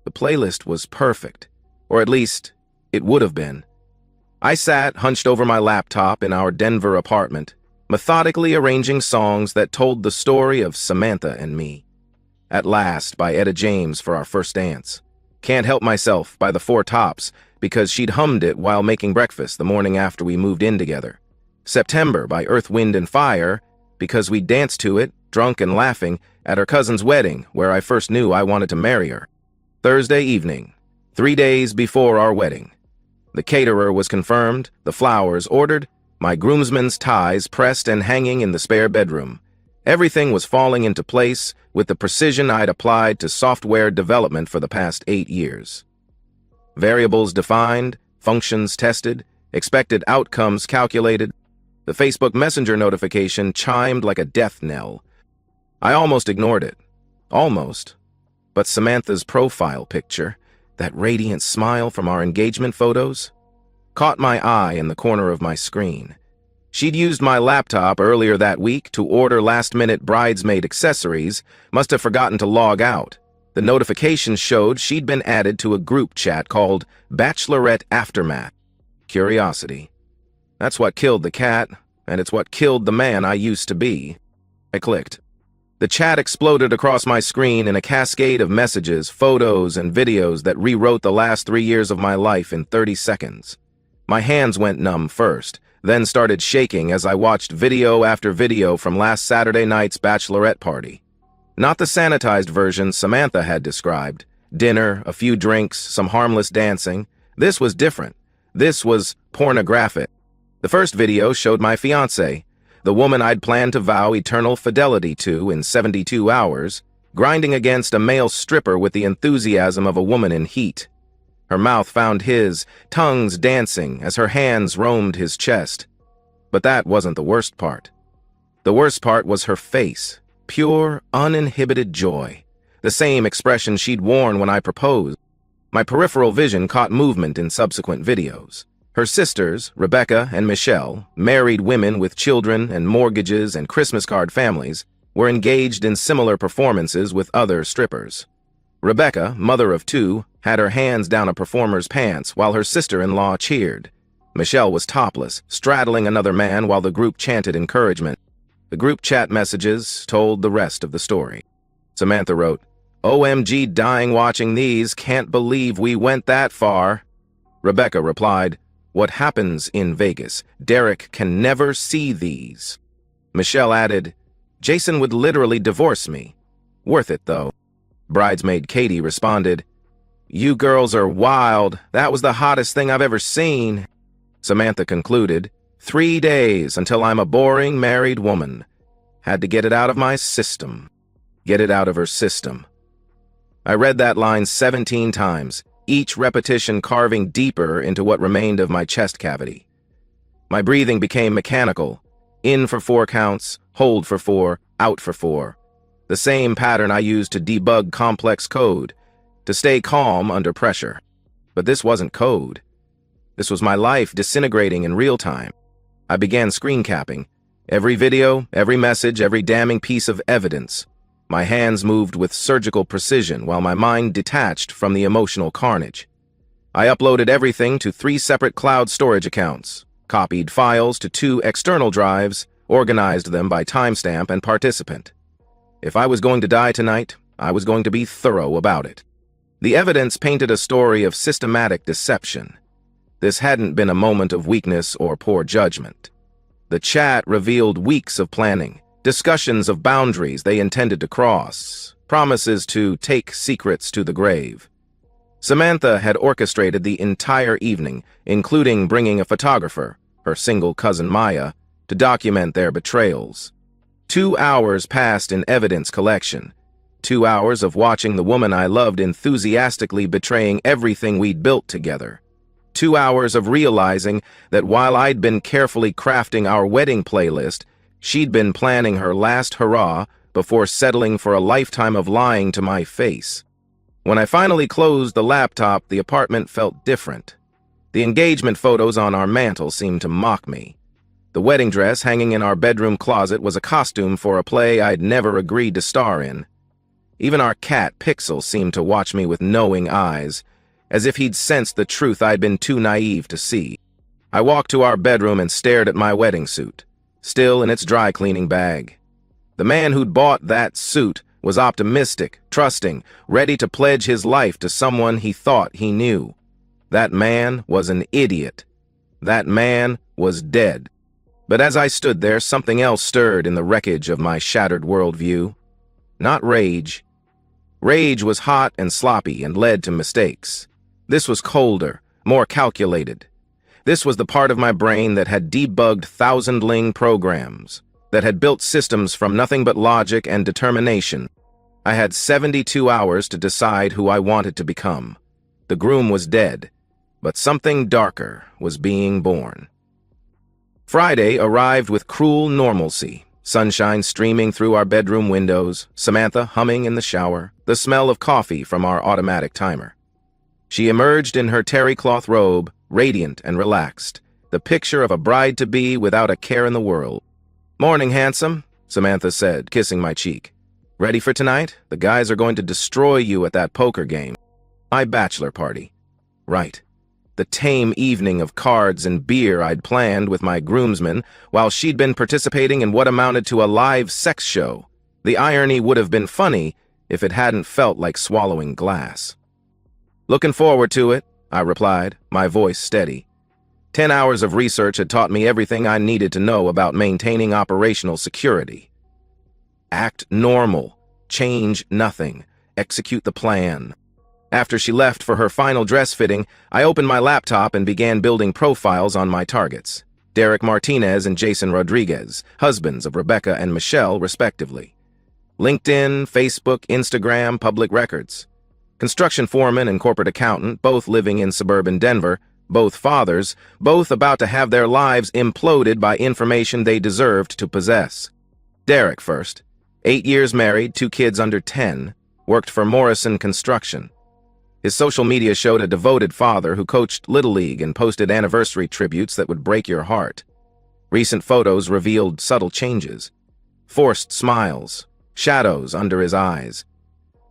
The playlist was perfect, or at least, it would have been. I sat hunched over my laptop in our Denver apartment, methodically arranging songs that told the story of Samantha and me. At Last by Etta James for our first dance. Can't Help Myself by the Four Tops because she'd hummed it while making breakfast the morning after we moved in together. September by Earth, Wind and Fire because we danced to it, drunk and laughing, at her cousin's wedding where I first knew I wanted to marry her. Thursday evening, 3 days before our wedding. The caterer was confirmed, the flowers ordered, my groomsmen's ties pressed and hanging in the spare bedroom. Everything was falling into place with the precision I'd applied to software development for the past 8 years. Variables defined, functions tested, expected outcomes calculated. The Facebook Messenger notification chimed like a death knell. I almost ignored it. Almost. But Samantha's profile picture, that radiant smile from our engagement photos, caught my eye in the corner of my screen. She'd used my laptop earlier that week to order last-minute bridesmaid accessories, must have forgotten to log out. The notification showed she'd been added to a group chat called Bachelorette Aftermath. Curiosity. That's what killed the cat, and it's what killed the man I used to be. I clicked. The chat exploded across my screen in a cascade of messages, photos, and videos that rewrote the last 3 years of my life in 30 seconds. My hands went numb first, then started shaking as I watched video after video from last Saturday night's bachelorette party. Not the sanitized version Samantha had described. Dinner, a few drinks, some harmless dancing. This was different. This was pornographic. The first video showed my fiance, the woman I'd planned to vow eternal fidelity to in 72 hours, grinding against a male stripper with the enthusiasm of a woman in heat. Her mouth found his, tongues dancing as her hands roamed his chest. But that wasn't the worst part. The worst part was her face, pure, uninhibited joy, the same expression she'd worn when I proposed. My peripheral vision caught movement in subsequent videos. Her sisters, Rebecca and Michelle, married women with children and mortgages and Christmas card families, were engaged in similar performances with other strippers. Rebecca, mother of 2, had her hands down a performer's pants while her sister-in-law cheered. Michelle was topless, straddling another man while the group chanted encouragement. The group chat messages told the rest of the story. Samantha wrote, "OMG, dying watching these, can't believe we went that far." Rebecca replied, "What happens in Vegas? Derek can never see these." Michelle added, "Jason would literally divorce me. Worth it, though." Bridesmaid Katie responded, "You girls are wild. That was the hottest thing I've ever seen." Samantha concluded, 3 days until I'm a boring married woman. Had to get it out of my system. Get it out of her system. I read that line 17 times, each repetition carving deeper into what remained of my chest cavity. My breathing became mechanical. In for 4 counts, hold for 4, out for 4. The same pattern I used to debug complex code, to stay calm under pressure. But this wasn't code. This was my life disintegrating in real time. I began screen capping. Every video, every message, every damning piece of evidence. My hands moved with surgical precision while my mind detached from the emotional carnage. I uploaded everything to 3 separate cloud storage accounts, copied files to 2 external drives, organized them by timestamp and participant. If I was going to die tonight, I was going to be thorough about it. The evidence painted a story of systematic deception. This hadn't been a moment of weakness or poor judgment. The chat revealed weeks of planning, discussions of boundaries they intended to cross, promises to take secrets to the grave. Samantha had orchestrated the entire evening, including bringing a photographer, her single cousin Maya, to document their betrayals. 2 hours passed in evidence collection. 2 hours of watching the woman I loved enthusiastically betraying everything we'd built together. 2 hours of realizing that while I'd been carefully crafting our wedding playlist, she'd been planning her last hurrah before settling for a lifetime of lying to my face. When I finally closed the laptop, the apartment felt different. The engagement photos on our mantel seemed to mock me. The wedding dress hanging in our bedroom closet was a costume for a play I'd never agreed to star in. Even our cat, Pixel, seemed to watch me with knowing eyes, as if he'd sensed the truth I'd been too naive to see. I walked to our bedroom and stared at my wedding suit, still in its dry cleaning bag. The man who'd bought that suit was optimistic, trusting, ready to pledge his life to someone he thought he knew. That man was an idiot. That man was dead. But as I stood there, something else stirred in the wreckage of my shattered worldview. Not rage. Rage was hot and sloppy and led to mistakes. This was colder, more calculated. This was the part of my brain that had debugged thousand-ling programs, that had built systems from nothing but logic and determination. I had 72 hours to decide who I wanted to become. The groom was dead, but something darker was being born. Friday arrived with cruel normalcy, sunshine streaming through our bedroom windows, Samantha humming in the shower, the smell of coffee from our automatic timer. She emerged in her terry cloth robe, radiant and relaxed, the picture of a bride-to-be without a care in the world. "Morning, handsome," Samantha said, kissing my cheek. "Ready for tonight? The guys are going to destroy you at that poker game." My bachelor party. Right. The tame evening of cards and beer I'd planned with my groomsmen while she'd been participating in what amounted to a live sex show. The irony would have been funny if it hadn't felt like swallowing glass. "Looking forward to it," I replied, my voice steady. 10 hours of research had taught me everything I needed to know about maintaining operational security. Act normal, change nothing, execute the plan. After she left for her final dress fitting, I opened my laptop and began building profiles on my targets. Derek Martinez and Jason Rodriguez, husbands of Rebecca and Michelle, respectively. LinkedIn, Facebook, Instagram, public records. Construction foreman and corporate accountant, both living in suburban Denver, both fathers, both about to have their lives imploded by information they deserved to possess. Derek first. 8 years married, 2 kids under 10, worked for Morrison Construction. His social media showed a devoted father who coached Little League and posted anniversary tributes that would break your heart. Recent photos revealed subtle changes. Forced smiles, shadows under his eyes.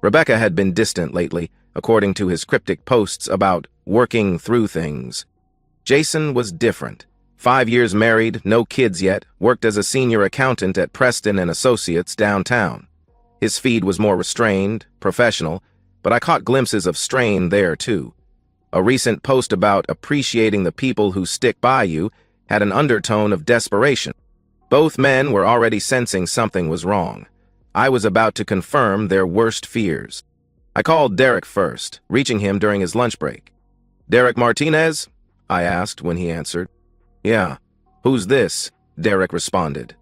Rebecca had been distant lately, according to his cryptic posts about working through things. Jason was different. 5 years married, no kids yet, worked as a senior accountant at Preston and Associates downtown. His feed was more restrained, professional, but I caught glimpses of strain there too. A recent post about appreciating the people who stick by you had an undertone of desperation. Both men were already sensing something was wrong. I was about to confirm their worst fears. I called Derek first, reaching him during his lunch break. "Derek Martinez?" I asked when he answered. "Yeah. Who's this?" Derek responded.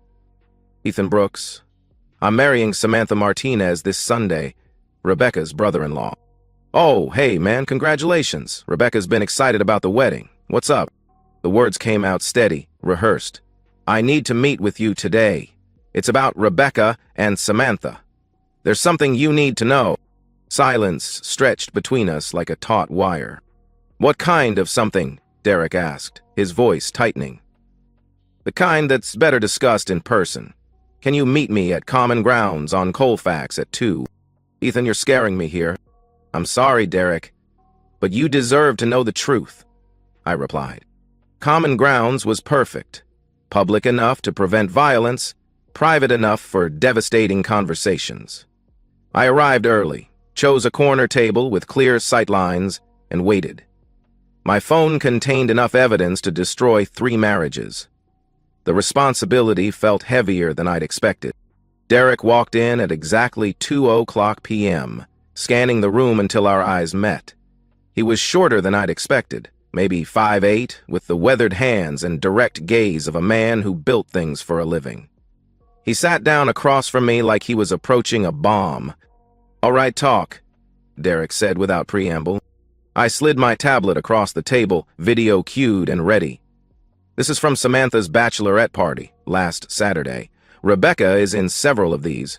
"Ethan Brooks. I'm marrying Samantha Martinez this Sunday, Rebecca's brother-in-law." "Oh, hey, man, congratulations. Rebecca's been excited about the wedding. What's up?" The words came out steady, rehearsed. "I need to meet with you today. It's about Rebecca and Samantha. There's something you need to know." Silence stretched between us like a taut wire. "What kind of something?" Derek asked, his voice tightening. "The kind that's better discussed in person. Can you meet me at Common Grounds on Colfax at 2? "Ethan, you're scaring me here." "I'm sorry, Derek, but you deserve to know the truth," I replied. Common Grounds was perfect. Public enough to prevent violence, private enough for devastating conversations. I arrived early, chose a corner table with clear sightlines, and waited. My phone contained enough evidence to destroy 3 marriages. The responsibility felt heavier than I'd expected. Derek walked in at exactly 2:00 p.m., scanning the room until our eyes met. He was shorter than I'd expected, maybe 5'8", with the weathered hands and direct gaze of a man who built things for a living. He sat down across from me like he was approaching a bomb. "All right, talk," Derek said without preamble. I slid my tablet across the table, video cued and ready. "This is from Samantha's bachelorette party, last Saturday. Rebecca is in several of these."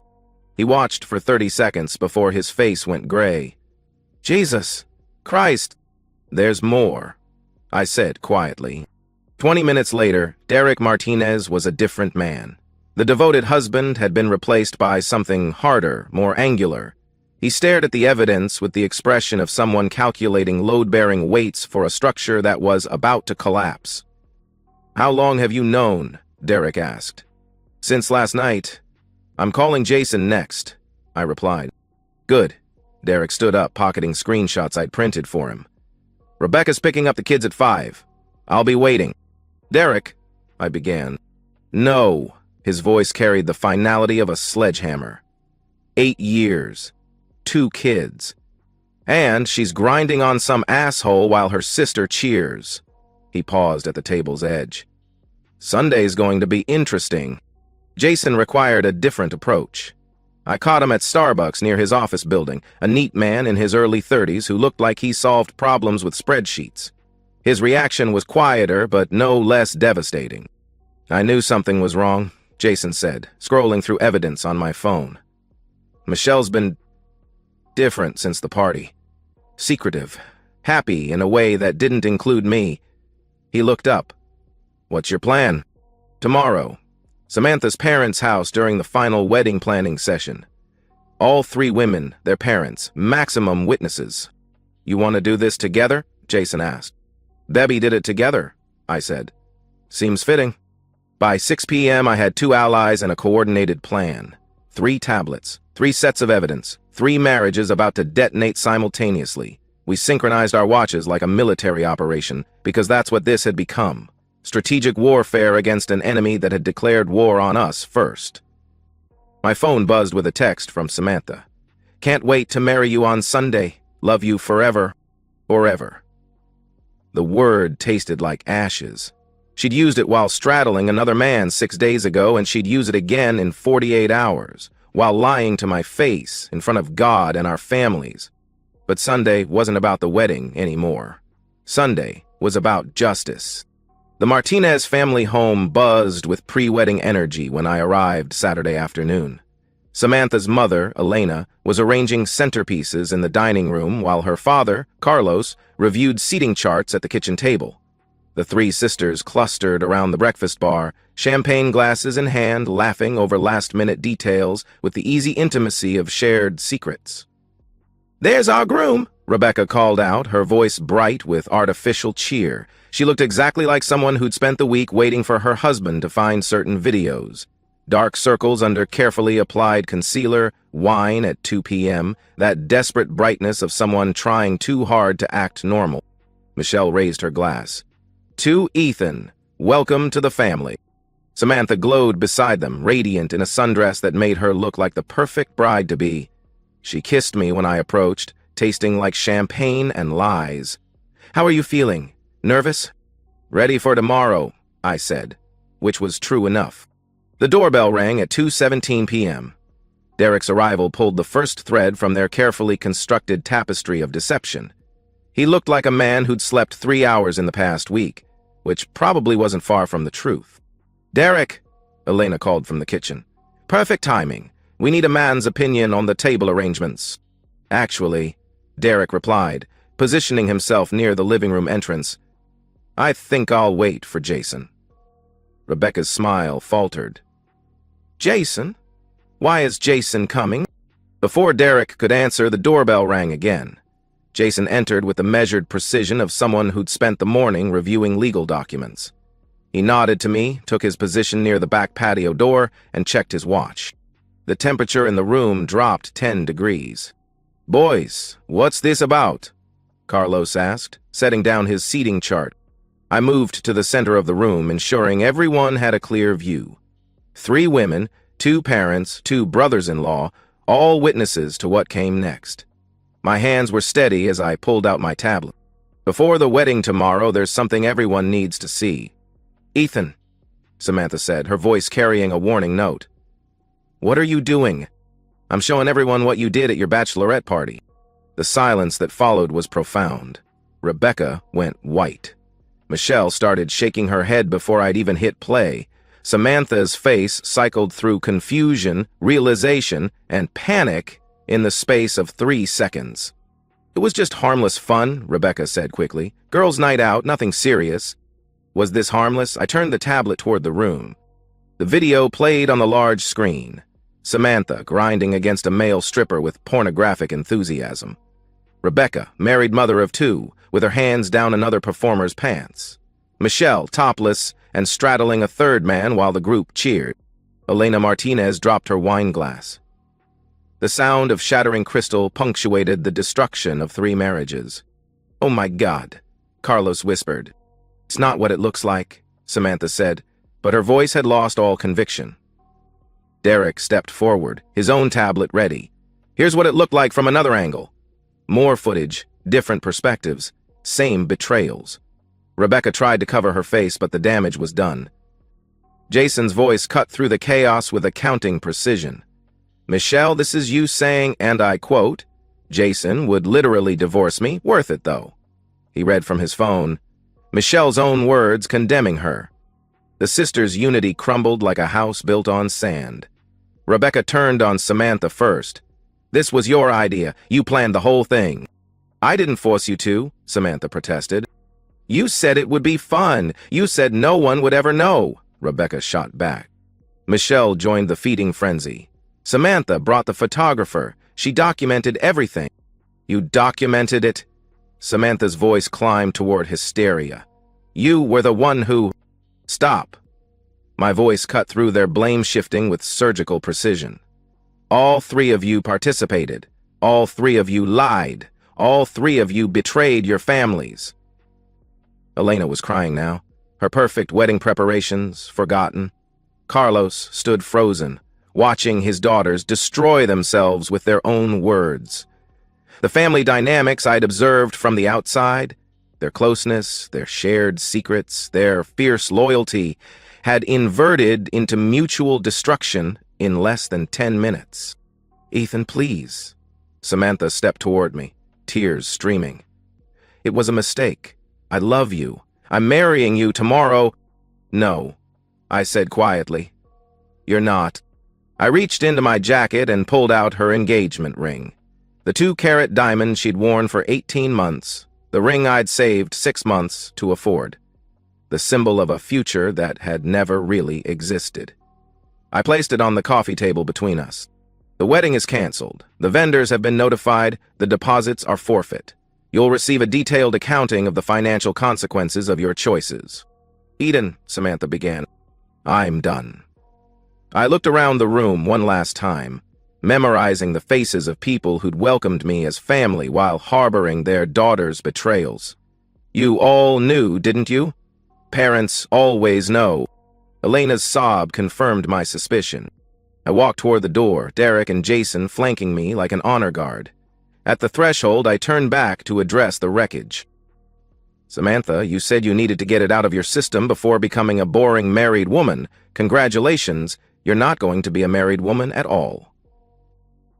He watched for 30 seconds before his face went gray. "Jesus Christ." "There's more," I said quietly. 20 minutes later, Derek Martinez was a different man. The devoted husband had been replaced by something harder, more angular, He stared at the evidence with the expression of someone calculating load-bearing weights for a structure that was about to collapse. "How long have you known?" Derek asked. "Since last night. I'm calling Jason next," I replied. "Good." Derek stood up, pocketing screenshots I'd printed for him. "Rebecca's picking up the kids at 5. I'll be waiting." "Derek," I began. "No." His voice carried the finality of a sledgehammer. 8 years. 2 kids. And she's grinding on some asshole while her sister cheers. He paused at the table's edge. "Sunday's going to be interesting." Jason required a different approach. I caught him at Starbucks near his office building, a neat man in his early 30s who looked like he solved problems with spreadsheets. His reaction was quieter, but no less devastating. "I knew something was wrong," Jason said, scrolling through evidence on my phone. "Michelle's been different since the party. Secretive, happy in a way that didn't include me." He looked up. "What's your plan?" "Tomorrow. Samantha's parents' house during the final wedding planning session. All 3 women, their parents, maximum witnesses." "You want to do this together?" Jason asked. "Debbie did it together," I said. "Seems fitting." By 6 p.m. I had 2 allies and a coordinated plan. 3 tablets, 3 sets of evidence, 3 marriages about to detonate simultaneously. We synchronized our watches like a military operation, because that's what this had become. Strategic warfare against an enemy that had declared war on us first. My phone buzzed with a text from Samantha. "Can't wait to marry you on Sunday. Love you forever. Forever." The word tasted like ashes. She'd used it while straddling another man 6 days ago, and she'd use it again in 48 hours, while lying to my face in front of God and our families. But Sunday wasn't about the wedding anymore. Sunday was about justice. The Martinez family home buzzed with pre-wedding energy when I arrived Saturday afternoon. Samantha's mother, Elena, was arranging centerpieces in the dining room while her father, Carlos, reviewed seating charts at the kitchen table. The 3 sisters clustered around the breakfast bar, champagne glasses in hand, laughing over last-minute details with the easy intimacy of shared secrets. "There's our groom," Rebecca called out, her voice bright with artificial cheer. She looked exactly like someone who'd spent the week waiting for her husband to find certain videos. Dark circles under carefully applied concealer, wine at 2 p.m., that desperate brightness of someone trying too hard to act normal. Michelle raised her glass. "To Ethan, welcome to the family." Samantha glowed beside them, radiant in a sundress that made her look like the perfect bride-to-be. She kissed me when I approached, tasting like champagne and lies. "How are you feeling? Nervous?" "Ready for tomorrow," I said, which was true enough. The doorbell rang at 2:17 p.m. Derek's arrival pulled the first thread from their carefully constructed tapestry of deception. He looked like a man who'd slept 3 hours in the past week, which probably wasn't far from the truth. "Derek," Elena called from the kitchen. "Perfect timing. We need a man's opinion on the table arrangements." "Actually," Derek replied, positioning himself near the living room entrance, "I think I'll wait for Jason." Rebecca's smile faltered. "Jason? Why is Jason coming?" Before Derek could answer, the doorbell rang again. Jason entered with the measured precision of someone who'd spent the morning reviewing legal documents. He nodded to me, took his position near the back patio door, and checked his watch. The temperature in the room dropped 10 degrees. "Boys, what's this about?" Carlos asked, setting down his seating chart. I moved to the center of the room, ensuring everyone had a clear view. 3 women, 2 parents, 2 brothers-in-law, all witnesses to what came next. My hands were steady as I pulled out my tablet. "Before the wedding tomorrow, there's something everyone needs to see." "Ethan," Samantha said, her voice carrying a warning note. "What are you doing?" "I'm showing everyone what you did at your bachelorette party." The silence that followed was profound. Rebecca went white. Michelle started shaking her head before I'd even hit play. Samantha's face cycled through confusion, realization, and panic in the space of 3 seconds. "It was just harmless fun," Rebecca said quickly. "Girls' night out, nothing serious." Was this harmless? I turned the tablet toward the room. The video played on the large screen. Samantha, grinding against a male stripper with pornographic enthusiasm. Rebecca, married mother of two, with her hands down another performer's pants. Michelle, topless and straddling a third man while the group cheered. Elena Martinez dropped her wine glass. The sound of shattering crystal punctuated the destruction of 3 marriages. "Oh my God," Carlos whispered. "It's not what it looks like," Samantha said, but her voice had lost all conviction. Derek stepped forward, his own tablet ready. "Here's what it looked like from another angle." More footage, different perspectives, same betrayals. Rebecca tried to cover her face, but the damage was done. Jason's voice cut through the chaos with accounting precision. "Michelle, this is you saying, and I quote, 'Jason would literally divorce me, worth it though.'" He read from his phone, Michelle's own words condemning her. The sisters' unity crumbled like a house built on sand. Rebecca turned on Samantha first. "This was your idea. You planned the whole thing." "I didn't force you to," Samantha protested. "You said it would be fun. You said no one would ever know," Rebecca shot back. Michelle joined the feeding frenzy. "Samantha brought the photographer. She documented everything." "You documented it?" Samantha's voice climbed toward hysteria. "You were the one who—" "Stop." My voice cut through their blame-shifting with surgical precision. "All 3 of you participated. All 3 of you lied. All 3 of you betrayed your families." Elena was crying now, her perfect wedding preparations forgotten. Carlos stood frozen, watching his daughters destroy themselves with their own words. The family dynamics I'd observed from the outside, their closeness, their shared secrets, their fierce loyalty, had inverted into mutual destruction in less than 10 minutes. "Ethan, please." Samantha stepped toward me, tears streaming. "It was a mistake. I love you. I'm marrying you tomorrow." "No," I said quietly. "You're not." I reached into my jacket and pulled out her engagement ring. The 2-carat diamond she'd worn for 18 months, the ring I'd saved 6 months to afford. The symbol of a future that had never really existed. I placed it on the coffee table between us. "The wedding is canceled. The vendors have been notified. The deposits are forfeit. You'll receive a detailed accounting of the financial consequences of your choices." "Eden," Samantha began. "I'm done." I looked around the room one last time, memorizing the faces of people who'd welcomed me as family while harboring their daughters' betrayals. "You all knew, didn't you? Parents always know." Elena's sob confirmed my suspicion. I walked toward the door, Derek and Jason flanking me like an honor guard. At the threshold, I turned back to address the wreckage. "Samantha, you said you needed to get it out of your system before becoming a boring married woman. Congratulations, you're not going to be a married woman at all."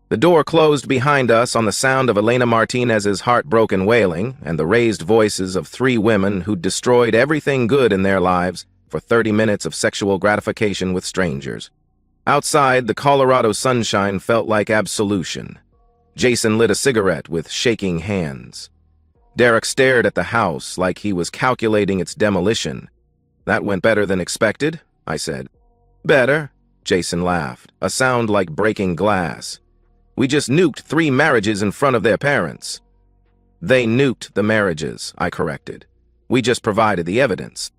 The door closed behind us on the sound of Elena Martinez's heartbroken wailing and the raised voices of 3 women who'd destroyed everything good in their lives for 30 minutes of sexual gratification with strangers. Outside, the Colorado sunshine felt like absolution. Jason lit a cigarette with shaking hands. Derek stared at the house like he was calculating its demolition. "That went better than expected," I said. "Better?" Jason laughed, a sound like breaking glass. "We just nuked 3 marriages in front of their parents." "They nuked the marriages," I corrected. "We just provided the evidence."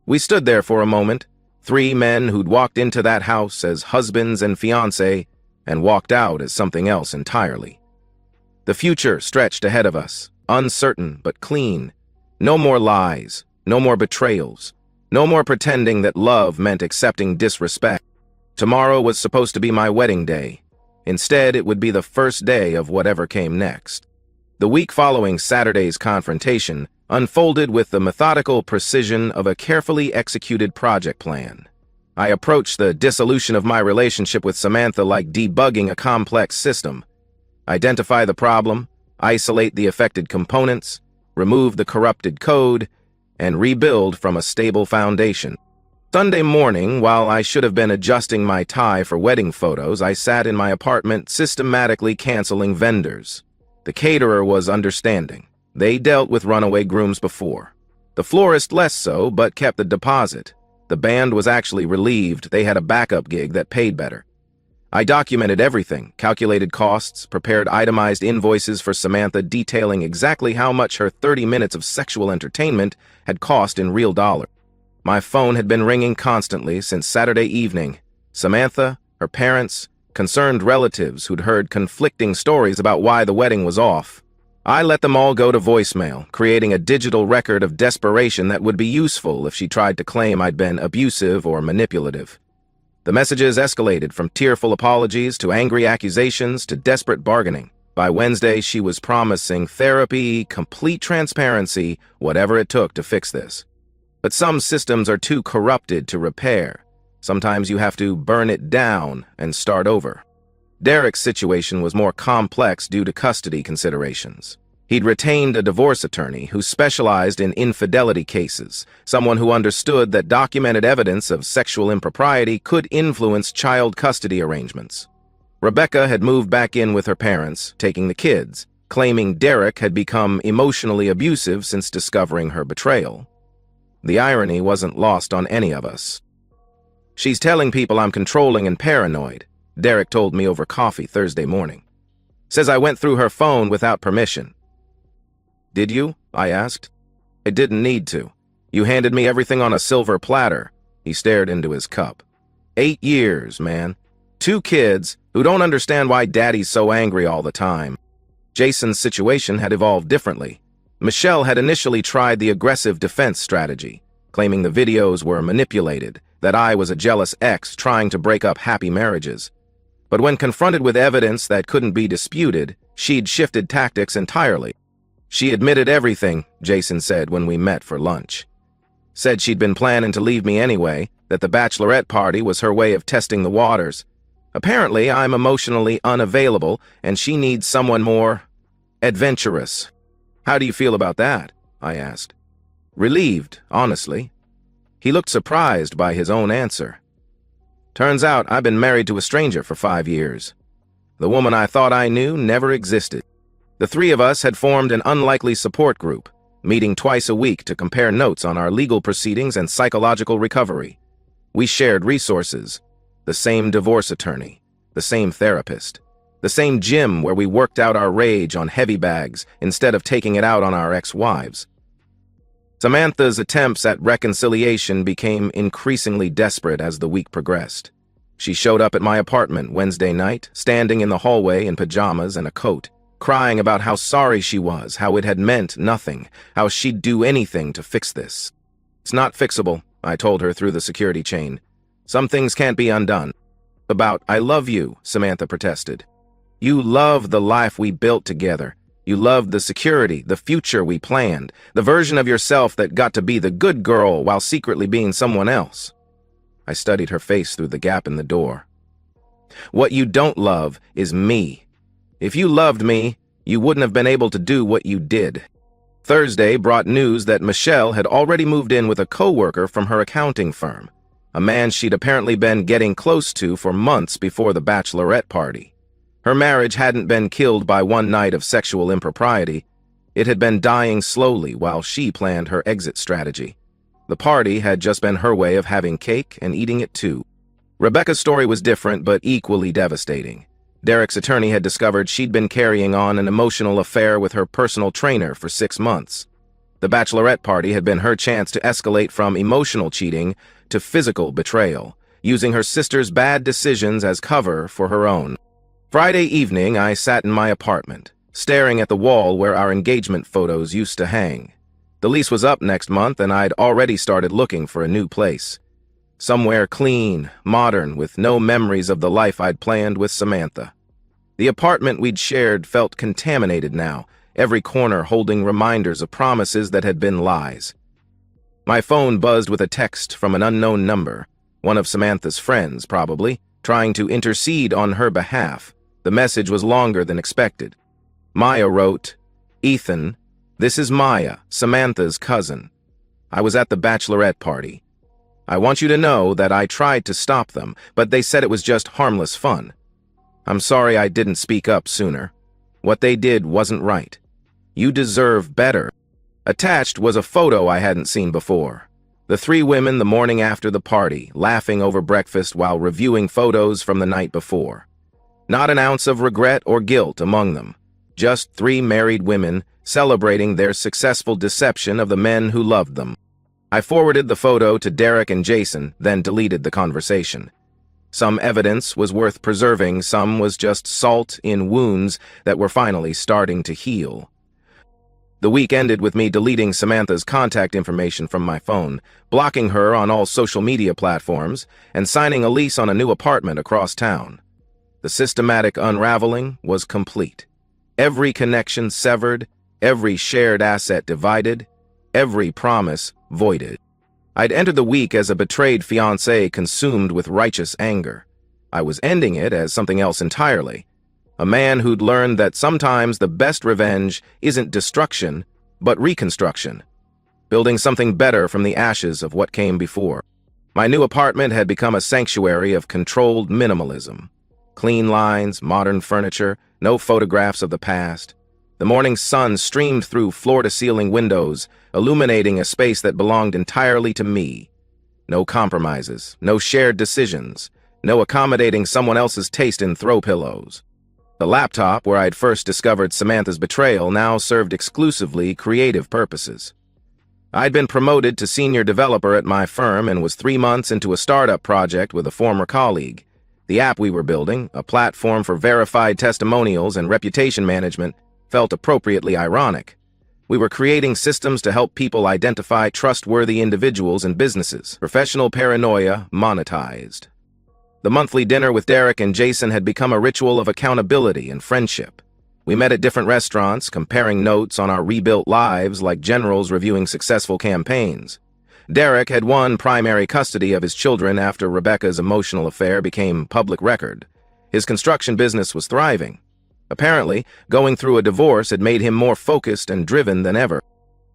We stood there for a moment, 3 men who'd walked into that house as husbands and fiancé and walked out as something else entirely. The future stretched ahead of us, uncertain but clean. No more lies, no more betrayals, no more pretending that love meant accepting disrespect. Tomorrow was supposed to be my wedding day. Instead, it would be the first day of whatever came next. The week following Saturday's confrontation unfolded with the methodical precision of a carefully executed project plan. I approached the dissolution of my relationship with Samantha like debugging a complex system. Identify the problem, isolate the affected components, remove the corrupted code, and rebuild from a stable foundation. Sunday morning, while I should have been adjusting my tie for wedding photos, I sat in my apartment systematically canceling vendors. The caterer was understanding. They dealt with runaway grooms before. The florist less so, but kept the deposit. The band was actually relieved they had a backup gig that paid better. I documented everything, calculated costs, prepared itemized invoices for Samantha detailing exactly how much her 30 minutes of sexual entertainment had cost in real dollars. My phone had been ringing constantly since Saturday evening. Samantha, her parents, concerned relatives who'd heard conflicting stories about why the wedding was off. I let them all go to voicemail, creating a digital record of desperation that would be useful if she tried to claim I'd been abusive or manipulative. The messages escalated from tearful apologies to angry accusations to desperate bargaining. By Wednesday, she was promising therapy, complete transparency, whatever it took to fix this. But some systems are too corrupted to repair. Sometimes you have to burn it down and start over. Derek's situation was more complex due to custody considerations. He'd retained a divorce attorney who specialized in infidelity cases, someone who understood that documented evidence of sexual impropriety could influence child custody arrangements. Rebecca had moved back in with her parents, taking the kids, claiming Derek had become emotionally abusive since discovering her betrayal. The irony wasn't lost on any of us. "She's telling people I'm controlling and paranoid," Derek told me over coffee Thursday morning. "Says I went through her phone without permission." "Did you?" I asked. "I didn't need to. You handed me everything on a silver platter." He stared into his cup. 8 years, man. 2 kids who don't understand why daddy's so angry all the time. Jason's situation had evolved differently. Michelle had initially tried the aggressive defense strategy, claiming the videos were manipulated, that I was a jealous ex trying to break up happy marriages. But when confronted with evidence that couldn't be disputed, she'd shifted tactics entirely. "She admitted everything," Jason said when we met for lunch. "Said she'd been planning to leave me anyway, that the bachelorette party was her way of testing the waters. Apparently, I'm emotionally unavailable, and she needs someone more adventurous." "How do you feel about that?" I asked. Relieved, honestly. He looked surprised by his own answer. "Turns out I've been married to a stranger for 5 years. The woman I thought I knew never existed." The 3 of us had formed an unlikely support group, meeting twice a week to compare notes on our legal proceedings and psychological recovery. We shared resources, the same divorce attorney, the same therapist, the same gym where we worked out our rage on heavy bags instead of taking it out on our ex-wives. Samantha's attempts at reconciliation became increasingly desperate as the week progressed. She showed up at my apartment Wednesday night, standing in the hallway in pajamas and a coat, crying about how sorry she was, how it had meant nothing, how she'd do anything to fix this. "It's not fixable," I told her through the security chain. "Some things can't be undone." "About I love you," Samantha protested. "You love the life we built together. You loved the security, the future we planned, the version of yourself that got to be the good girl while secretly being someone else." I studied her face through the gap in the door. "What you don't love is me. If you loved me, you wouldn't have been able to do what you did." Thursday brought news that Michelle had already moved in with a coworker from her accounting firm, a man she'd apparently been getting close to for months before the bachelorette party. Her marriage hadn't been killed by one night of sexual impropriety. It had been dying slowly while she planned her exit strategy. The party had just been her way of having cake and eating it too. Rebecca's story was different but equally devastating. Derek's attorney had discovered she'd been carrying on an emotional affair with her personal trainer for 6 months. The bachelorette party had been her chance to escalate from emotional cheating to physical betrayal, using her sister's bad decisions as cover for her own. Friday evening, I sat in my apartment, staring at the wall where our engagement photos used to hang. The lease was up next month, and I'd already started looking for a new place. Somewhere clean, modern, with no memories of the life I'd planned with Samantha. The apartment we'd shared felt contaminated now, every corner holding reminders of promises that had been lies. My phone buzzed with a text from an unknown number, one of Samantha's friends, probably, trying to intercede on her behalf. The message was longer than expected. Maya wrote, "Ethan, this is Maya, Samantha's cousin. I was at the bachelorette party. I want you to know that I tried to stop them, but they said it was just harmless fun. I'm sorry I didn't speak up sooner. What they did wasn't right. You deserve better." Attached was a photo I hadn't seen before. The three women the morning after the party, laughing over breakfast while reviewing photos from the night before. Not an ounce of regret or guilt among them. Just three married women celebrating their successful deception of the men who loved them. I forwarded the photo to Derek and Jason, then deleted the conversation. Some evidence was worth preserving, some was just salt in wounds that were finally starting to heal. The week ended with me deleting Samantha's contact information from my phone, blocking her on all social media platforms, and signing a lease on a new apartment across town. The systematic unraveling was complete. Every connection severed, every shared asset divided, every promise voided. I'd entered the week as a betrayed fiancé consumed with righteous anger. I was ending it as something else entirely. A man who'd learned that sometimes the best revenge isn't destruction, but reconstruction. Building something better from the ashes of what came before. My new apartment had become a sanctuary of controlled minimalism. Clean lines, modern furniture, no photographs of the past. The morning sun streamed through floor-to-ceiling windows, illuminating a space that belonged entirely to me. No compromises, no shared decisions, no accommodating someone else's taste in throw pillows. The laptop, where I'd first discovered Samantha's betrayal, now served exclusively creative purposes. I'd been promoted to senior developer at my firm and was 3 months into a startup project with a former colleague. The app we were building, a platform for verified testimonials and reputation management, felt appropriately ironic. We were creating systems to help people identify trustworthy individuals and businesses. Professional paranoia monetized. The monthly dinner with Derek and Jason had become a ritual of accountability and friendship. We met at different restaurants, comparing notes on our rebuilt lives like generals reviewing successful campaigns. Derek had won primary custody of his children after Rebecca's emotional affair became public record. His construction business was thriving. Apparently, going through a divorce had made him more focused and driven than ever.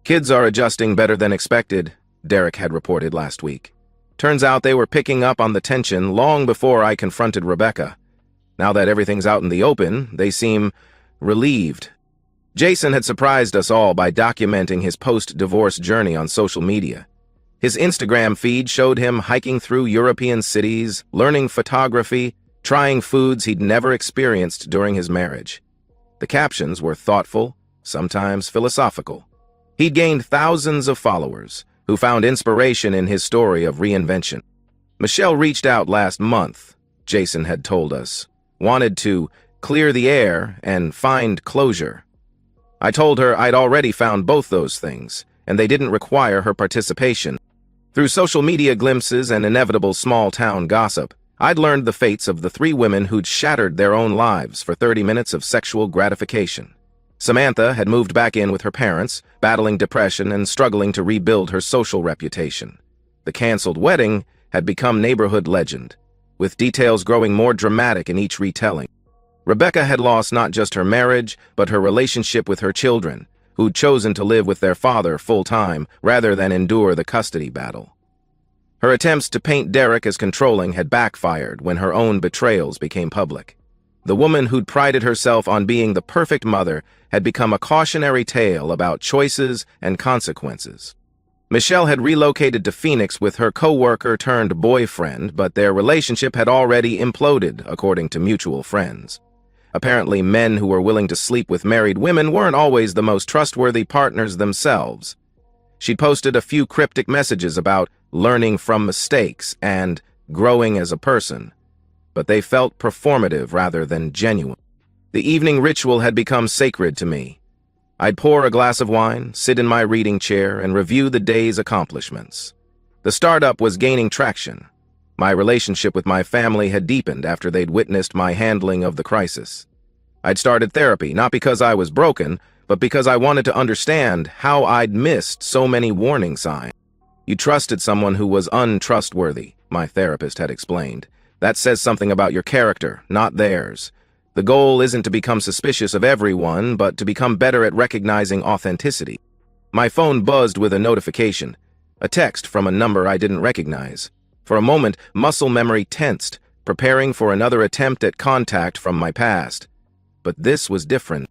Kids are adjusting better than expected, Derek had reported last week. Turns out they were picking up on the tension long before I confronted Rebecca. Now that everything's out in the open, they seem relieved. Jason had surprised us all by documenting his post-divorce journey on social media. His Instagram feed showed him hiking through European cities, learning photography, trying foods he'd never experienced during his marriage. The captions were thoughtful, sometimes philosophical. He'd gained thousands of followers who found inspiration in his story of reinvention. Michelle reached out last month, Jason had told us, wanted to clear the air and find closure. I told her I'd already found both those things, and they didn't require her participation. Through social media glimpses and inevitable small-town gossip, I'd learned the fates of the three women who'd shattered their own lives for 30 minutes of sexual gratification. Samantha had moved back in with her parents, battling depression and struggling to rebuild her social reputation. The canceled wedding had become neighborhood legend, with details growing more dramatic in each retelling. Rebecca had lost not just her marriage, but her relationship with her children, who'd chosen to live with their father full-time rather than endure the custody battle. Her attempts to paint Derek as controlling had backfired when her own betrayals became public. The woman who'd prided herself on being the perfect mother had become a cautionary tale about choices and consequences. Michelle had relocated to Phoenix with her co-worker-turned-boyfriend, but their relationship had already imploded, according to mutual friends. Apparently, men who were willing to sleep with married women weren't always the most trustworthy partners themselves. She'd posted a few cryptic messages about learning from mistakes and growing as a person, but they felt performative rather than genuine. The evening ritual had become sacred to me. I'd pour a glass of wine, sit in my reading chair, and review the day's accomplishments. The startup was gaining traction. My relationship with my family had deepened after they'd witnessed my handling of the crisis. I'd started therapy, not because I was broken, but because I wanted to understand how I'd missed so many warning signs. You trusted someone who was untrustworthy, my therapist had explained. That says something about your character, not theirs. The goal isn't to become suspicious of everyone, but to become better at recognizing authenticity. My phone buzzed with a notification, a text from a number I didn't recognize. For a moment, muscle memory tensed, preparing for another attempt at contact from my past. But this was different.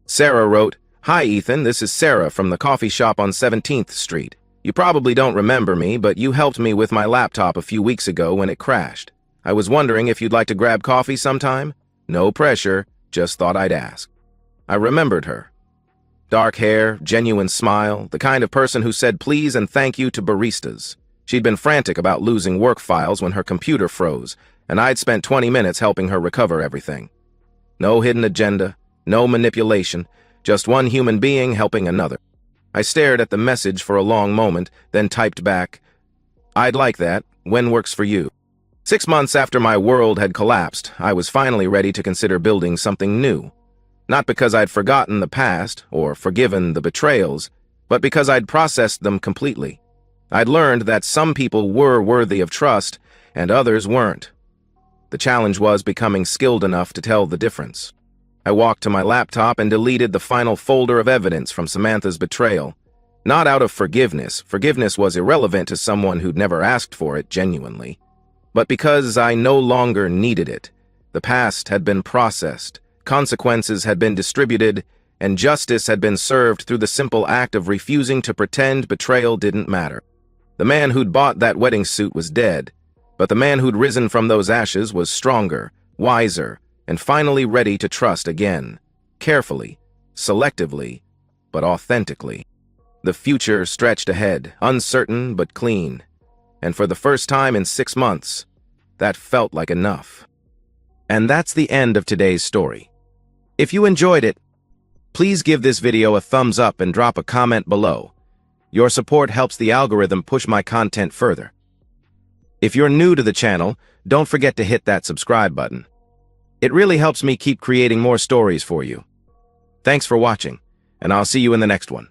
Sarah wrote, "Hi, Ethan, this is Sarah from the coffee shop on 17th Street. You probably don't remember me, but you helped me with my laptop a few weeks ago when it crashed. I was wondering if you'd like to grab coffee sometime? No pressure, just thought I'd ask. I remembered her. Dark hair, genuine smile, the kind of person who said please and thank you to baristas. She'd been frantic about losing work files when her computer froze, and I'd spent 20 minutes helping her recover everything. No hidden agenda, no manipulation, just one human being helping another. I stared at the message for a long moment, then typed back, "I'd like that. When works for you?" 6 months after my world had collapsed, I was finally ready to consider building something new. Not because I'd forgotten the past or forgiven the betrayals, but because I'd processed them completely. I'd learned that some people were worthy of trust and others weren't. The challenge was becoming skilled enough to tell the difference. I walked to my laptop and deleted the final folder of evidence from Samantha's betrayal. Not out of forgiveness. Forgiveness was irrelevant to someone who'd never asked for it genuinely. But because I no longer needed it. The past had been processed, consequences had been distributed, and justice had been served through the simple act of refusing to pretend betrayal didn't matter. The man who'd bought that wedding suit was dead, but the man who'd risen from those ashes was stronger, wiser, and finally ready to trust again, carefully, selectively, but authentically. The future stretched ahead, uncertain but clean, and for the first time in 6 months, that felt like enough. And that's the end of today's story. If you enjoyed it, please give this video a thumbs up and drop a comment below. Your support helps the algorithm push my content further. If you're new to the channel, don't forget to hit that subscribe button. It really helps me keep creating more stories for you. Thanks for watching, and I'll see you in the next one.